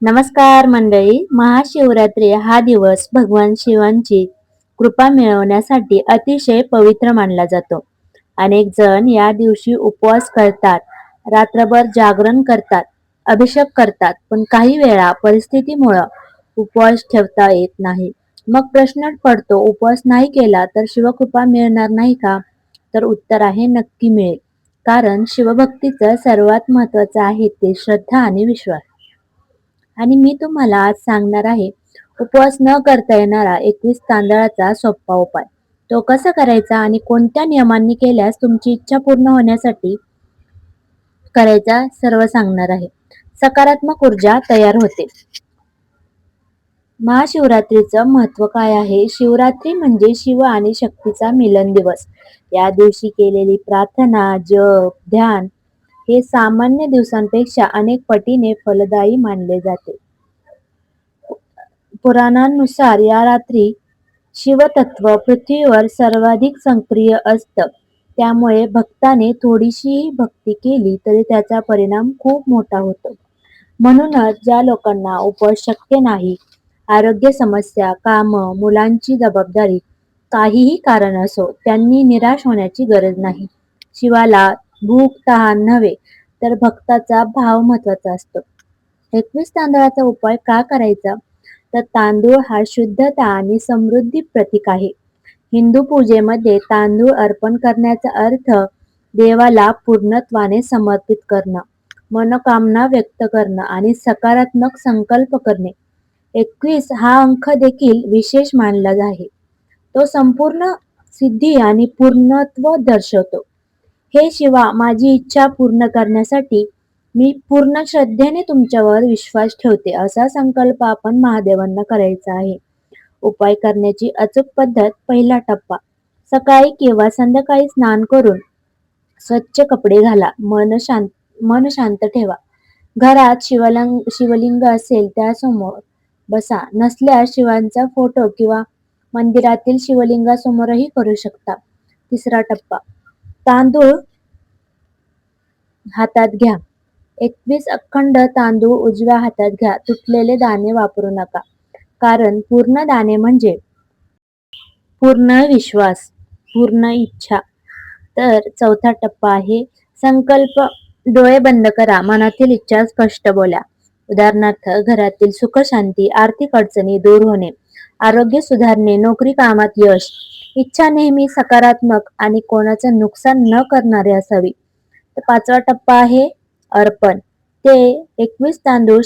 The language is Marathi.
नमस्कार मंडळी. महाशिवरात्री हा दिवस भगवान शिवांची कृपा मिळवण्यासाठी अतिशय पवित्र मानला जातो. अनेक जण या दिवशी उपवास करतात, रात्रभर जागरण करतात, अभिषेक करतात, पण काही वेळा परिस्थितीमुळे उपवास ठेवता येत नाही. मग प्रश्न पडतो, उपवास नाही केला तर शिवकृपा मिळणार नाही का? तर उत्तर आहे नक्की मिळेल. कारण शिवभक्तीचं सर्वात महत्त्वाचं आहे ते श्रद्धा आणि विश्वास. आणि मी तुम्हाला आज सांगणार आहे उपवास न करता येणारा 21 तांदळाचा सोपा उपाय. तो कसा करायचा आणि कोणत्या नियमांनी केल्यास तुमची इच्छा पूर्ण होण्यासाठी करायचा सर्व सांगणार आहे. सकारात्मक ऊर्जा तयार होते. महाशिवरात्रीचं महत्त्व काय आहे? शिवरात्री म्हणजे शिव आणि शक्तीचा मिलन दिवस. या दिवशी केलेली प्रार्थना, जप, ध्यान हे सामान्य दिवसांपेक्षा अनेक पटीने फलदायी मानले जाते. पुराणांनुसार या रात्री शिवतत्व पृथ्वीवर सर्वाधिक सक्रिय असतं. त्यामुळे भक्ताने थोडीशीही भक्ती केली तरी त्याचा परिणाम खूप मोठा होतो. म्हणूनच ज्या लोकांना उपवास शक्य नाही, आरोग्य समस्या, कामं, मुलांची जबाबदारी, काहीही कारण असो, त्यांनी निराश होण्याची गरज नाही. शिवाला भूक तहान नव्हे, तर भक्ताचा भाव महत्वाचा असतो. 21 तांदळाचा उपाय का करायचा? तर तांदूळ हा शुद्धता आणि समृद्धी प्रतीक आहे. हिंदू पूजेमध्ये तांदूळ अर्पण करण्याचा अर्थ देवाला पूर्णत्वाने समर्पित करणं, मनोकामना व्यक्त करणं आणि सकारात्मक संकल्प करणे. 21 हा अंक देखील विशेष मानला आहे. तो संपूर्ण सिद्धी आणि पूर्णत्व दर्शवतो. हे शिवा, माझी इच्छा पूर्ण करण्यासाठी मी पूर्ण श्रद्धेने तुमच्यावर विश्वास ठेवते, असा संकल्प आपण महादेवांना करायचा आहे. उपाय करण्याची अचूक पद्धत. पहिला टप्पा, सकाळी किंवा संध्याकाळी स्नान करून स्वच्छ कपडे घाला. मन शांत ठेवा. घरात शिवलिंग असेल त्यासमोर बसा. नसल्यास शिवांचा फोटो किंवा मंदिरातील शिवलिंगासमोरही करू शकता. तिसरा टप्पा, तांदूळ हातात घ्या. 21 अखंड तांदूळ उजव्या हातात घ्या. तुटलेले दाणे वापरू नका. कारण पूर्ण दाणे म्हणजे पूर्ण विश्वास, पूर्ण इच्छा. तर चौथा टप्पा आहे संकल्प. डोळे बंद करा. मनातील इच्छा स्पष्ट बोला. उदाहरणार्थ, घरातील सुख शांती, आर्थिक अडचणी दूर होणे, आरोग्य सुधारणे, नोकरी कामात यश. इच्छा नेहमी सकारात्मक आणि कोणाचं नुकसान न करणारी असावी. तर पाचवा टप्पा आहे अर्पण. ते 21 तांदूळ